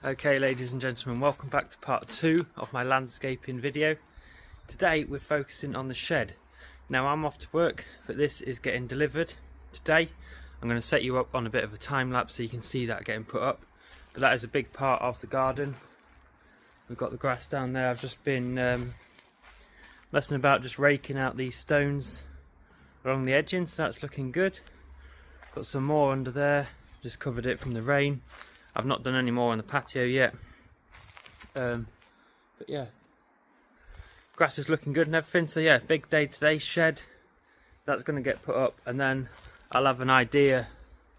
Okay, ladies and gentlemen, welcome back to part 2 of my landscaping video. Today we're focusing on the shed. Now I'm off to work, but this is getting delivered today. I'm going to set you up on a bit of a time lapse so you can see that getting put up. But that is a big part of the garden. We've got the grass down there. I've just been messing about, just raking out these stones along the edging, so that's looking good. Got some more under there, just covered it from the rain. I've not done any more on the patio yet, but yeah, grass is looking good and everything. So yeah, big day today. Shed, that's going to get put up, and then I'll have an idea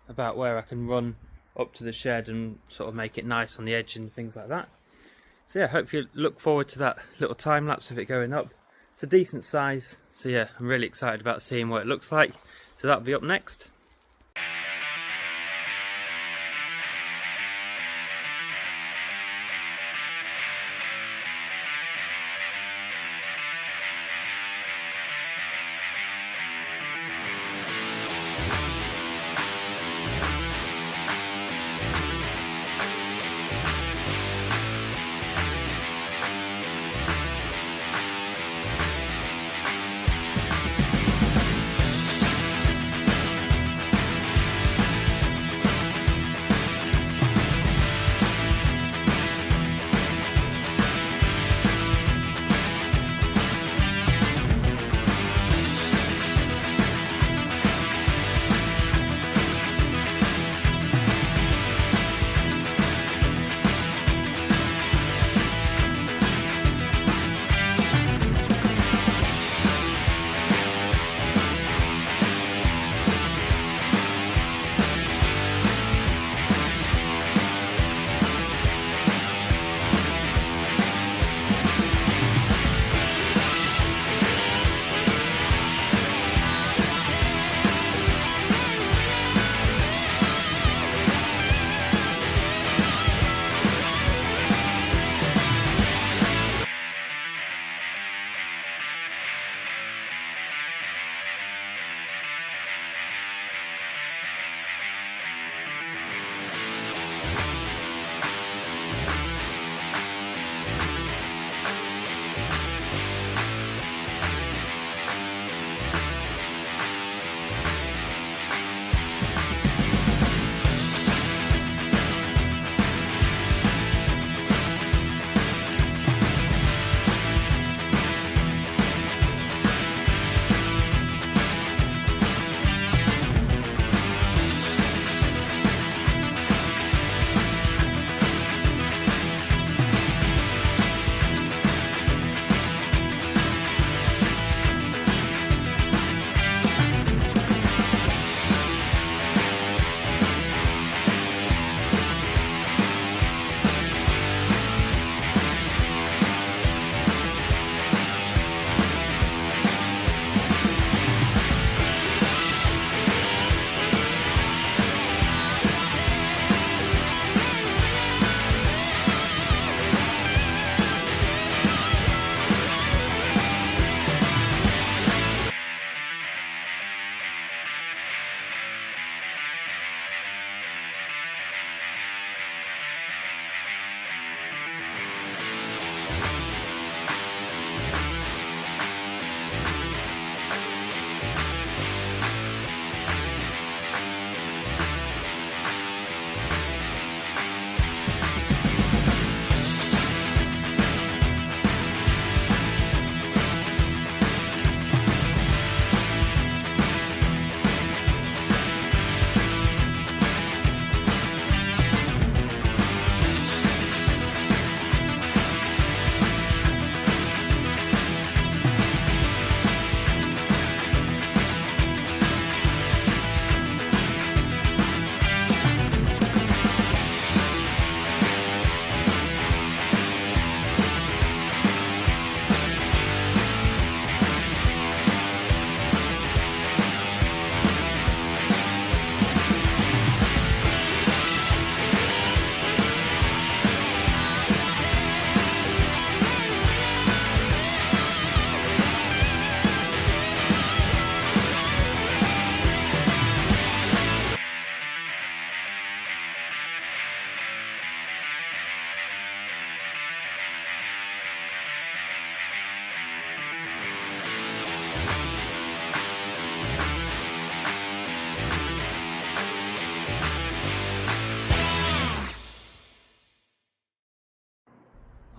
about where I can run up to the shed and sort of make it nice on the edge and things like that. So yeah, hope you look forward to that little time lapse of it going up. It's a decent size, so yeah, I'm really excited about seeing what it looks like. So that'll be up next.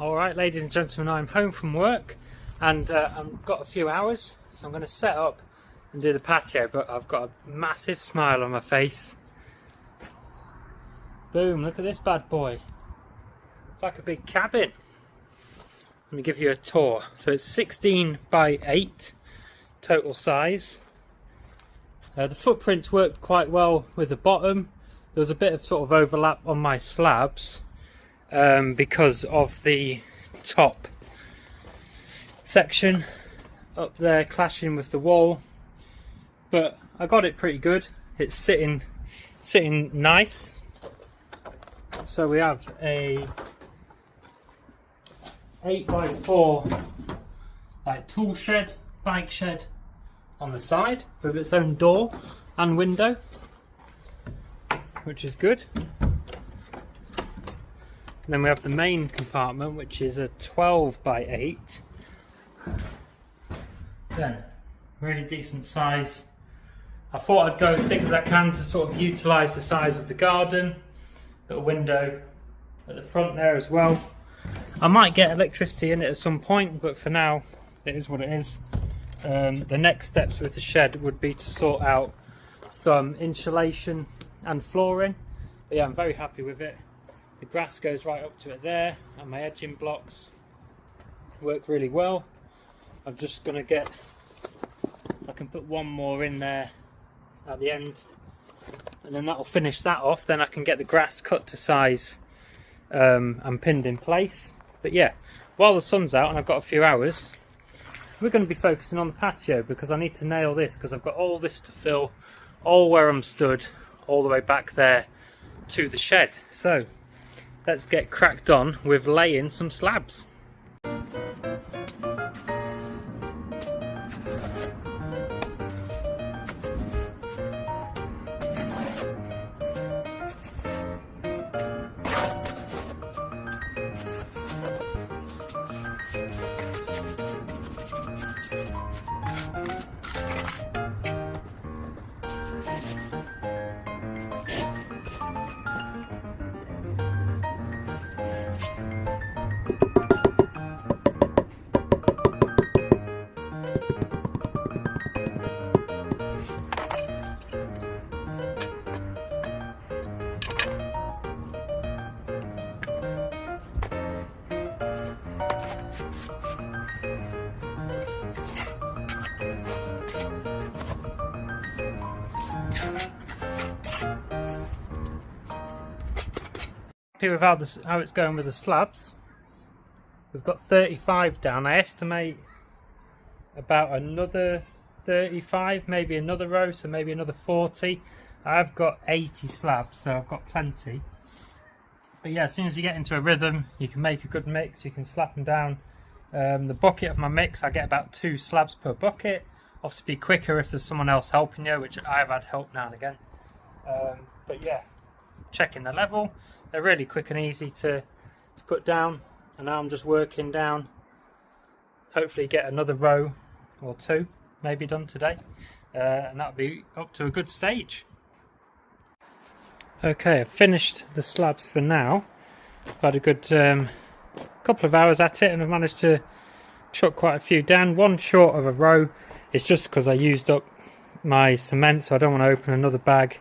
Alright, ladies and gentlemen, I'm home from work and I've got a few hours, so I'm going to set up and do the patio, but I've got a massive smile on my face. Boom, look at this bad boy. It's like a big cabin. Let me give you a tour. So it's 16 by 8 total size. The footprints worked quite well with the bottom. There was a bit of sort of overlap on my slabs because of the top section up there clashing with the wall, but I got it pretty good. It's sitting nice. So we have a 8x4 like tool shed, bike shed on the side with its own door and window, which is good. And then we have the main compartment, which is a 12x8. Then, really decent size. I thought I'd go as big as I can to sort of utilise the size of the garden. Little window at the front there as well. I might get electricity in it at some point, but for now, it is what it is. The next steps with the shed would be to sort out some insulation and flooring. But yeah, I'm very happy with it. The grass goes right up to it there, and my edging blocks work really well. I'm just going to get, I can put one more in there at the end, and then that'll finish that off. Then I can get the grass cut to size and pinned in place. But yeah, while the sun's out and I've got a few hours, we're going to be focusing on the patio, because I need to nail this, because I've got all this to fill, all where I'm stood, all the way back there to the shed. So let's get cracked on with laying some slabs. Happy with how it's going with the slabs. We've got 35 down. I estimate about another 35, maybe another row, so maybe another 40. I've got 80 slabs, so I've got plenty. But yeah, as soon as you get into a rhythm, you can make a good mix. You can slap them down. The bucket of my mix, I get about 2 slabs per bucket. Obviously be quicker if there's someone else helping you, which I've had help now and again. But yeah, checking the level. They're really quick and easy to put down, and now I'm just working down. Hopefully get another row or 2 maybe done today, and that'll be up to a good stage. Okay, I've finished the slabs for now. I've had a good couple of hours at it, and I've managed to chuck quite a few down. One short of a row is just because I used up my cement, so I don't want to open another bag.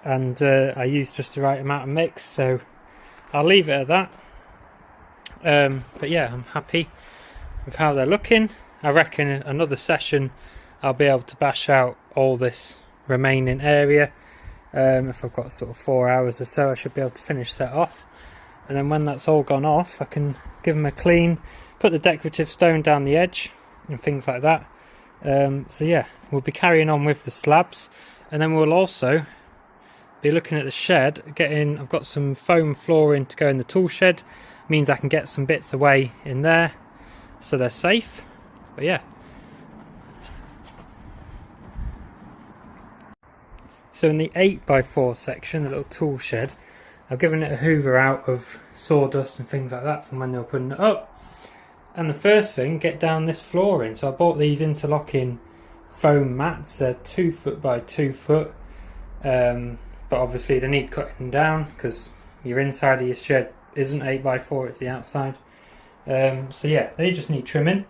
And I used just the right amount of mix, so I'll leave it at that. But yeah, I'm happy with how they're looking. I reckon in another session I'll be able to bash out all this remaining area. If I've got sort of 4 hours or so, I should be able to finish that off. And then when that's all gone off, I can give them a clean, put the decorative stone down the edge and things like that. So yeah, we'll be carrying on with the slabs, and then we'll also be looking at the shed. I've got some foam flooring to go in the tool shed. Means I can get some bits away in there so they're safe. But yeah, so in the 8x4 section, the little tool shed, I've given it a hoover out of sawdust and things like that from when they were putting it up. And the first thing, get down this flooring. So I bought these interlocking foam mats. They're 2 foot by 2 foot. But obviously they need cutting down because your inside of your shed isn't 8x4, it's the outside. So yeah, they just need trimming,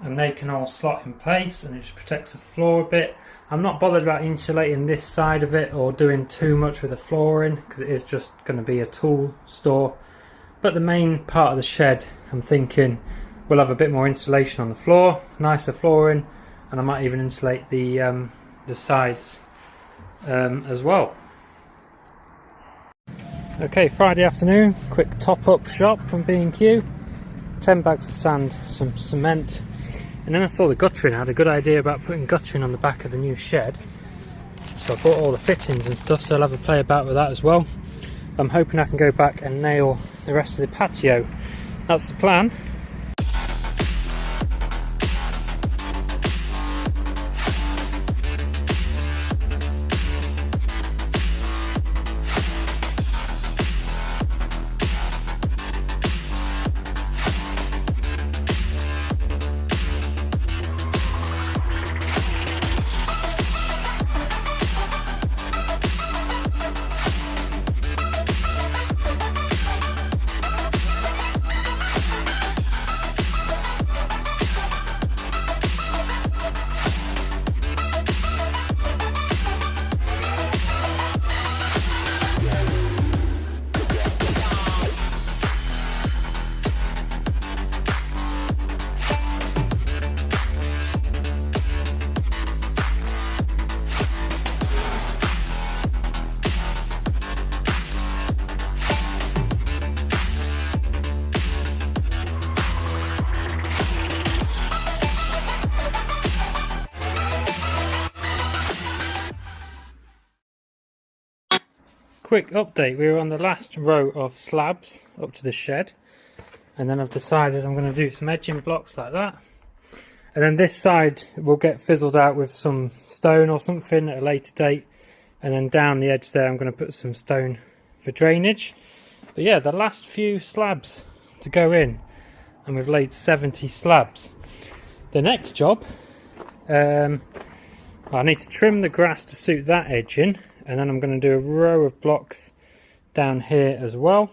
and they can all slot in place, and it just protects the floor a bit. I'm not bothered about insulating this side of it or doing too much with the flooring, because it is just going to be a tool store. But the main part of the shed, I'm thinking we'll have a bit more insulation on the floor, nicer flooring, and I might even insulate the sides as well. Okay, Friday afternoon, quick top-up shop from B&Q. 10 bags of sand, some cement, and then I saw the guttering. I had a good idea about putting guttering on the back of the new shed, so I bought all the fittings and stuff, so I'll have a play about with that as well. I'm hoping I can go back and nail the rest of the patio. That's the plan. Quick update, we were on the last row of slabs up to the shed, and then I've decided I'm going to do some edging blocks like that, and then this side will get fizzled out with some stone or something at a later date, and then down the edge there I'm going to put some stone for drainage. But yeah, the last few slabs to go in, and we've laid 70 slabs. The next job, I need to trim the grass to suit that edging, and then I'm going to do a row of blocks down here as well.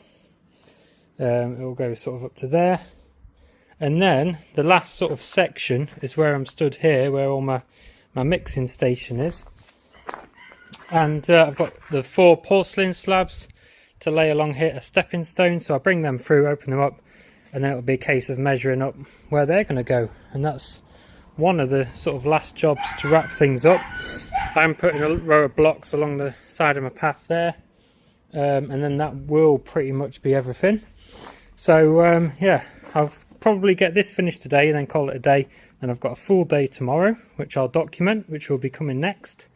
It will go sort of up to there, and then the last sort of section is where I'm stood here, where all my mixing station is, and I've got the 4 porcelain slabs to lay along here as stepping stones, so I bring them through, open them up, and then it'll be a case of measuring up where they're going to go. And that's one of the sort of last jobs to wrap things up. I'm putting a row of blocks along the side of my path there, and then that will pretty much be everything. So yeah, I'll probably get this finished today and then call it a day. Then I've got a full day tomorrow, which I'll document, which will be coming next.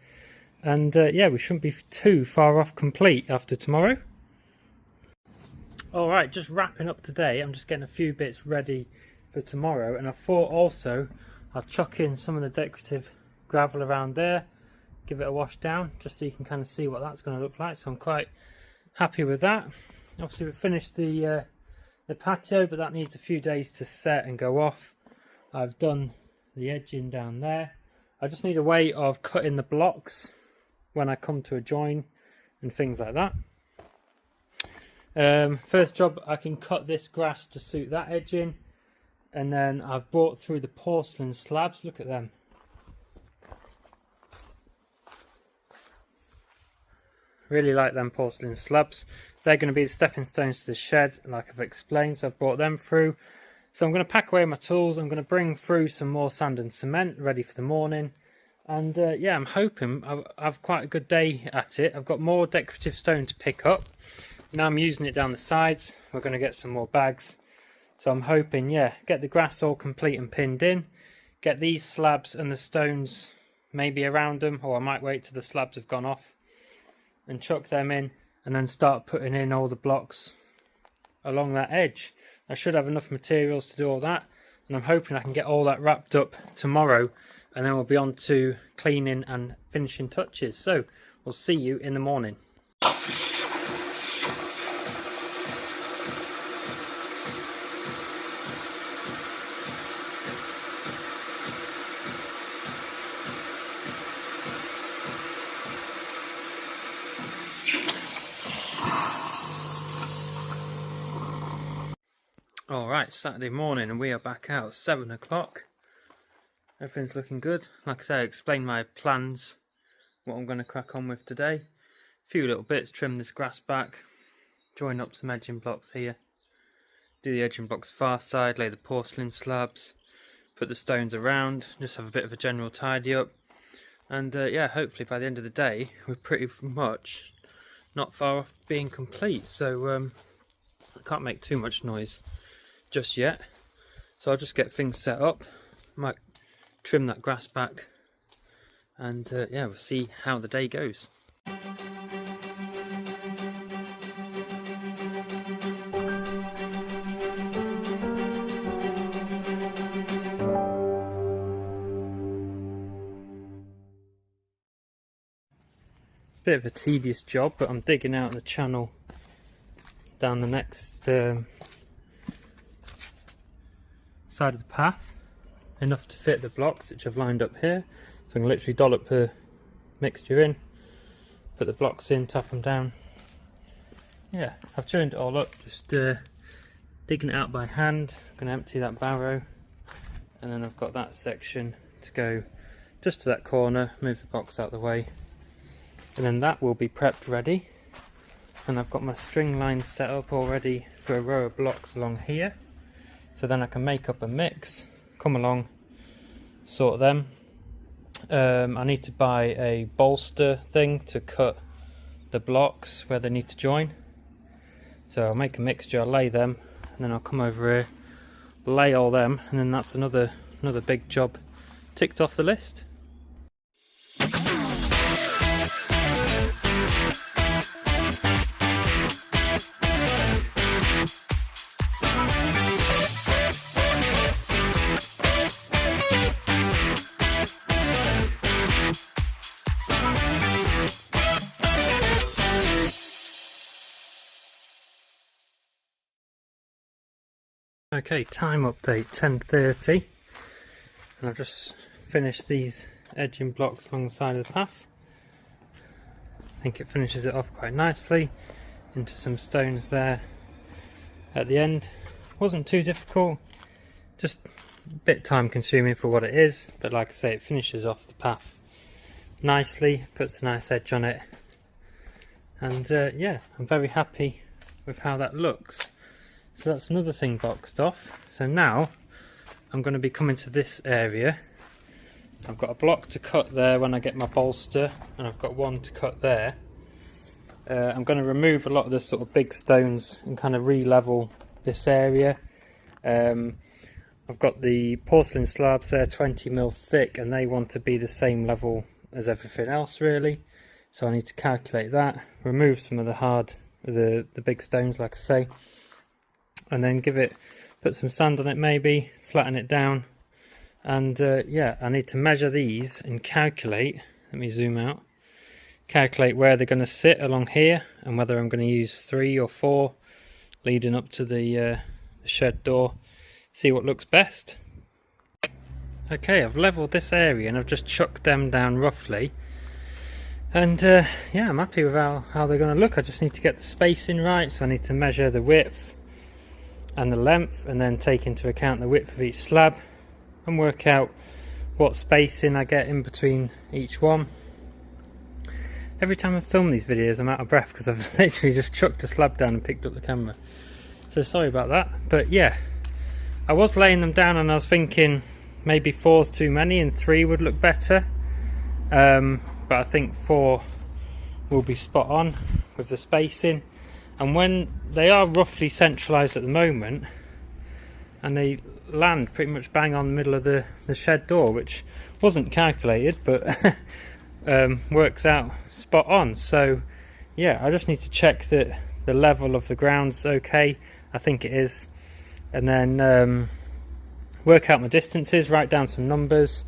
And yeah, we shouldn't be too far off complete after tomorrow. Alright, just wrapping up today. I'm just getting a few bits ready for tomorrow, and I thought also I'll chuck in some of the decorative gravel around there, give it a wash down, just so you can kind of see what that's going to look like. So I'm quite happy with that. Obviously we've finished the patio, but that needs a few days to set and go off. I've done the edging down there. I just need a way of cutting the blocks when I come to a join and things like that. First job, I can cut this grass to suit that edging, and then I've brought through the porcelain slabs. Look at them. Really like them porcelain slabs. They're going to be the stepping stones to the shed, like I've explained, so I've brought them through. So I'm going to pack away my tools. I'm going to bring through some more sand and cement ready for the morning. And yeah, I'm hoping I'll have quite a good day at it. I've got more decorative stone to pick up. Now I'm using it down the sides. We're going to get some more bags. So I'm hoping, yeah, get the grass all complete and pinned in. Get these slabs and the stones maybe around them, or I might wait till the slabs have gone off and chuck them in, and then start putting in all the blocks along that edge. I should have enough materials to do all that, and I'm hoping I can get all that wrapped up tomorrow, and then we'll be on to cleaning and finishing touches. So we'll see you in the morning. Alright, Saturday morning and we are back out, 7 o'clock. Everything's looking good. Like I say, I explained my plans, what I'm going to crack on with today. A few little bits, trim this grass back, join up some edging blocks here, do the edging blocks far side, lay the porcelain slabs, put the stones around, just have a bit of a general tidy up. And yeah, hopefully by the end of the day, we're pretty much not far off being complete. So I can't make too much noise just yet, so I'll just get things set up, might trim that grass back, and yeah, we'll see how the day goes. Bit of a tedious job, but I'm digging out the channel down the next side of the path, enough to fit the blocks which I've lined up here. So I can literally dollop the mixture in, put the blocks in, tap them down. Yeah, I've turned it all up, just digging it out by hand. I'm going to empty that barrow, and then I've got that section to go just to that corner, move the box out of the way, and then that will be prepped ready. And I've got my string lines set up already for a row of blocks along here, so then I can make up a mix, come along, sort them. I need to buy a bolster thing to cut the blocks where they need to join, so I'll make a mixture, I'll lay them, and then I'll come over here, lay all them, and then that's another big job ticked off the list. Okay, time update 10:30, and I've just finished these edging blocks along the side of the path. I think it finishes it off quite nicely, into some stones there at the end. Wasn't too difficult, just a bit time consuming for what it is, but like I say, it finishes off the path nicely, puts a nice edge on it, and yeah, I'm very happy with how that looks. So that's another thing boxed off. So now I'm going to be coming to this area. I've got a block to cut there when I get my bolster, and I've got one to cut there. I'm going to remove a lot of the sort of big stones and kind of re-level this area. I've got the porcelain slabs there, 20mm thick, and they want to be the same level as everything else really. So I need to calculate that, remove some of the big stones like I say, and then put some sand on it maybe, flatten it down, and yeah, I need to measure these and calculate, let me zoom out, calculate where they're going to sit along here, and whether I'm going to use 3 or 4 leading up to the shed door, see what looks best. Okay, I've levelled this area and I've just chucked them down roughly, and yeah, I'm happy with how they're going to look. I just need to get the spacing right, so I need to measure the width and the length, and then take into account the width of each slab and work out what spacing I get in between each one. Every time I film these videos I'm out of breath because I've literally just chucked a slab down and picked up the camera, so sorry about that. But yeah, I was laying them down and I was thinking maybe 4's too many and 3 would look better, but I think 4 will be spot on with the spacing. And when they are roughly centralised at the moment, and they land pretty much bang on the middle of the shed door, which wasn't calculated but works out spot on. So yeah, I just need to check that the level of the ground's okay. I think it is, and then work out my distances, write down some numbers,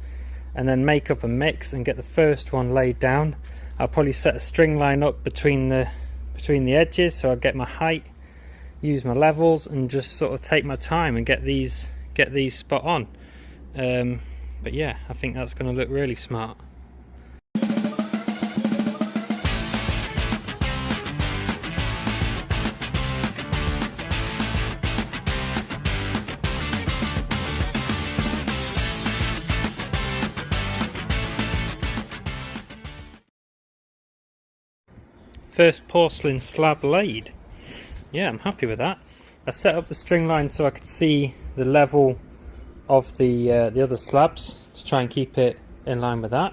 and then make up a mix and get the first one laid down. I'll probably set a string line up between the edges, so I'll get my height, use my levels, and just sort of take my time and get these spot on. But yeah, I think that's going to look really smart. first porcelain slab laid. Yeah, I'm happy with that. I set up the string line so I could see the level of the other slabs to try and keep it in line with that,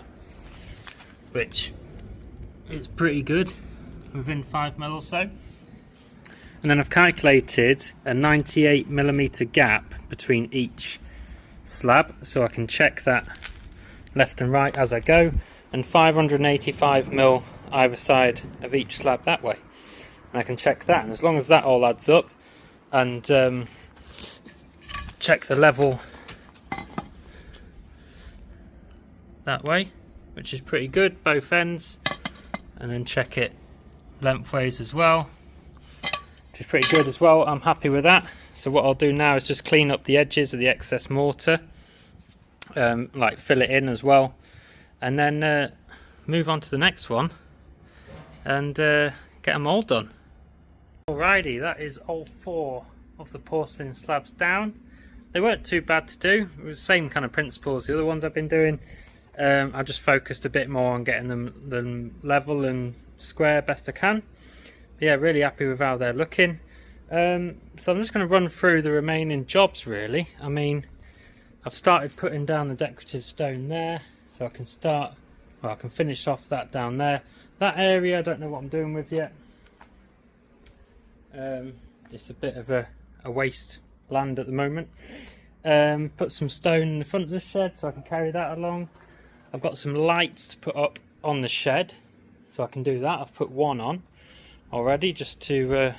which is pretty good, within 5mm or so. And then I've calculated a 98mm gap between each slab, so I can check that left and right as I go, and 585mm either side of each slab that way, and I can check that, and as long as that all adds up, and check the level that way, which is pretty good, both ends, and then check it lengthways as well, which is pretty good as well. I'm happy with that. So what I'll do now is just clean up the edges of the excess mortar, like fill it in as well, and then move on to the next one and get them all done. Alrighty, that is all 4 of the porcelain slabs down. They weren't too bad to do. It was the same kind of principle as the other ones I've been doing. I just focused a bit more on getting them level and square best I can. But yeah, really happy with how they're looking. So I'm just going to run through the remaining jobs really. I mean, I've started putting down the decorative stone there, so I can start, well, I can finish off that down there. That area I don't know what I'm doing with yet. It's a bit of a waste land at the moment. Put some stone in the front of the shed so I can carry that along. I've got some lights to put up on the shed, so I can do that. I've put one on already just to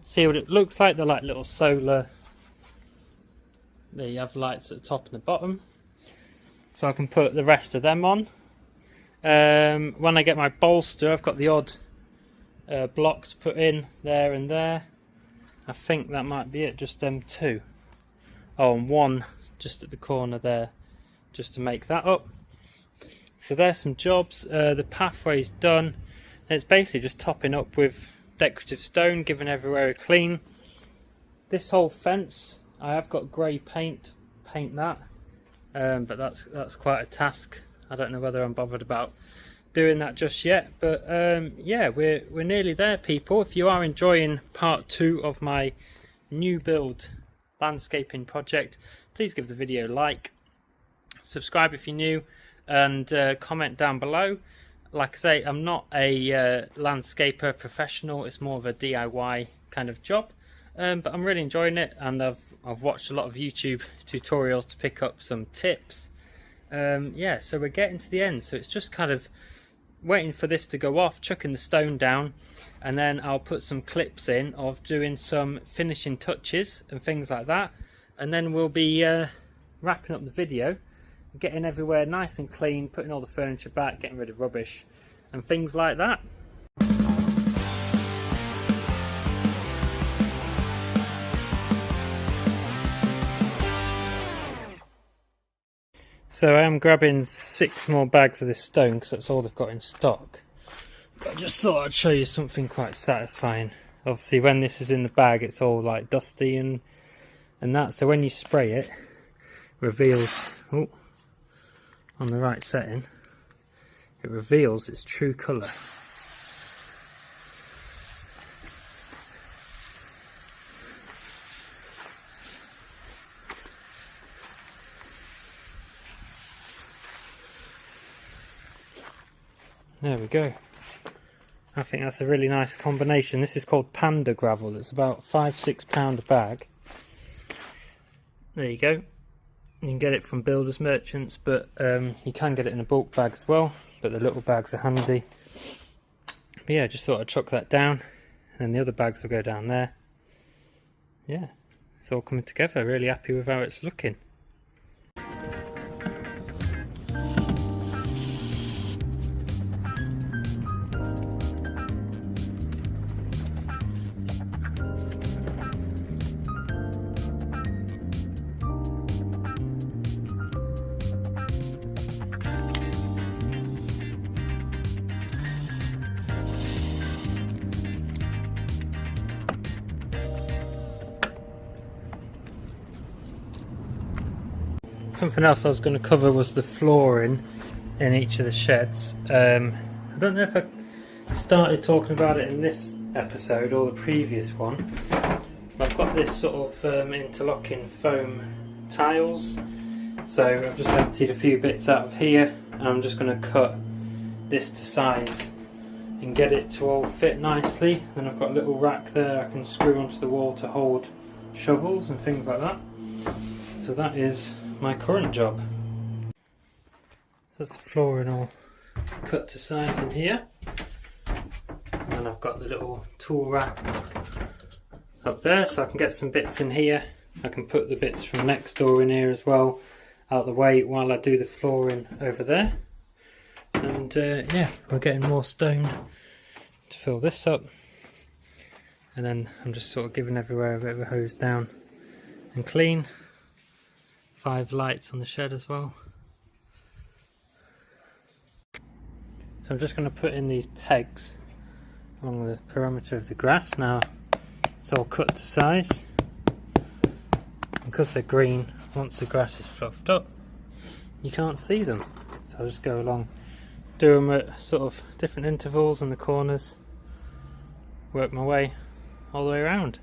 see what it looks like. They're like little solar, there you have lights at the top and the bottom, so I can put the rest of them on. When I get my bolster, I've got the odd block to put in there and there. I think that might be it, just them 2. Oh, and one just at the corner there, just to make that up. So there's some jobs. The pathway's done. It's basically just topping up with decorative stone, giving everywhere a clean. This whole fence, I have got grey paint that, but that's quite a task. I don't know whether I'm bothered about doing that just yet, but yeah, we're nearly there, people. If you are enjoying part 2 of my new build landscaping project, please give the video a like, subscribe if you're new, and comment down below. Like I say, I'm not a landscaper professional, it's more of a DIY kind of job, but I'm really enjoying it, and I've watched a lot of YouTube tutorials to pick up some tips. Yeah, so we're getting to the end, so it's just kind of waiting for this to go off, chucking the stone down, and then I'll put some clips in of doing some finishing touches and things like that, and then we'll be wrapping up the video, getting everywhere nice and clean, putting all the furniture back, getting rid of rubbish and things like that. So I am grabbing 6 more bags of this stone because that's all they've got in stock. But I just thought I'd show you something quite satisfying. Obviously when this is in the bag it's all like dusty and that, so when you spray it, reveals, oh, on the right setting, it reveals its true colour. There we go. I think that's a really nice combination. This is called Panda Gravel. It's about £5–6 a bag. There you go. You can get it from builders merchants, but you can get it in a bulk bag as well, but the little bags are handy. But yeah, just thought I'd chuck that down, and then the other bags will go down there. Yeah, it's all coming together. Really happy with how it's looking. Something else I was going to cover was the flooring in each of the sheds. I don't know if started talking about it in this episode or the previous one. I've got this sort of interlocking foam tiles, so I've just emptied a few bits out of here and I'm just going to cut this to size and get it to all fit nicely. Then I've got a little rack there I can screw onto the wall to hold shovels and things like that. So that is my current job. So that's the flooring all cut to size in here, and then I've got the little tool rack up there so I can get some bits in here. I can put the bits from next door in here as well out the way while I do the flooring over there. And yeah, we're getting more stone to fill this up, and then I'm just sort of giving everywhere a bit of a hose down and clean. 5 lights on the shed as well. So I'm just going to put in these pegs along the perimeter of the grass. Now it's all cut to size. Because they're green, once the grass is fluffed up you can't see them, so I'll just go along, do them at sort of different intervals in the corners, work my way all the way around.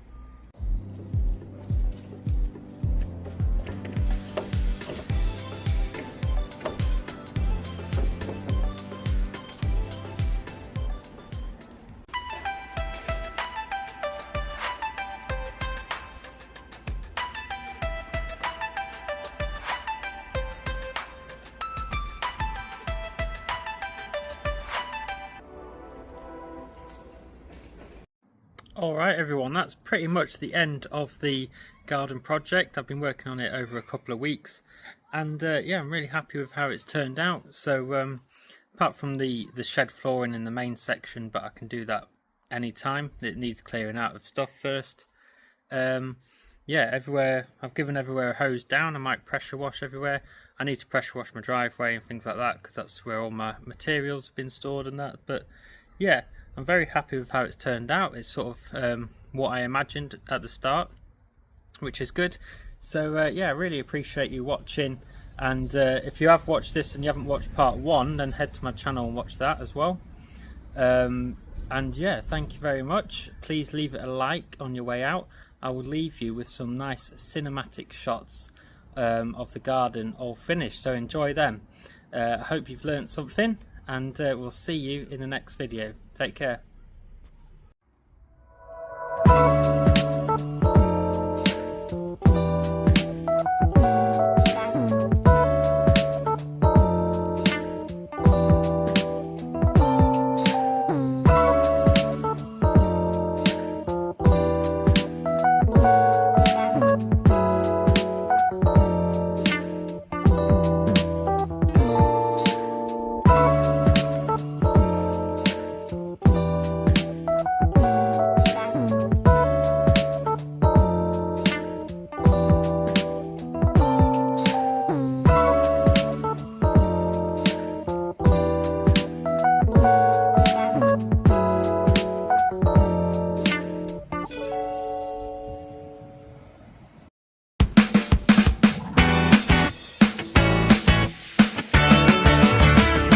Alright everyone, that's pretty much the end of the garden project. I've been working on it over a couple of weeks, and yeah, I'm really happy with how it's turned out. So apart from the shed flooring in the main section, but I can do that anytime. It needs clearing out of stuff first. Yeah, everywhere, I've given everywhere a hose down. I might pressure wash everywhere. I need to pressure wash my driveway and things like that because that's where all my materials have been stored and that. But yeah, I'm very happy with how it's turned out. It's sort of what I imagined at the start, which is good. So yeah, I really appreciate you watching, and if you have watched this and you haven't watched part 1, then head to my channel and watch that as well. And yeah, thank you very much. Please leave it a like on your way out. I will leave you with some nice cinematic shots of the garden all finished, so enjoy them. I hope you've learnt something, and we'll see you in the next video. Take care.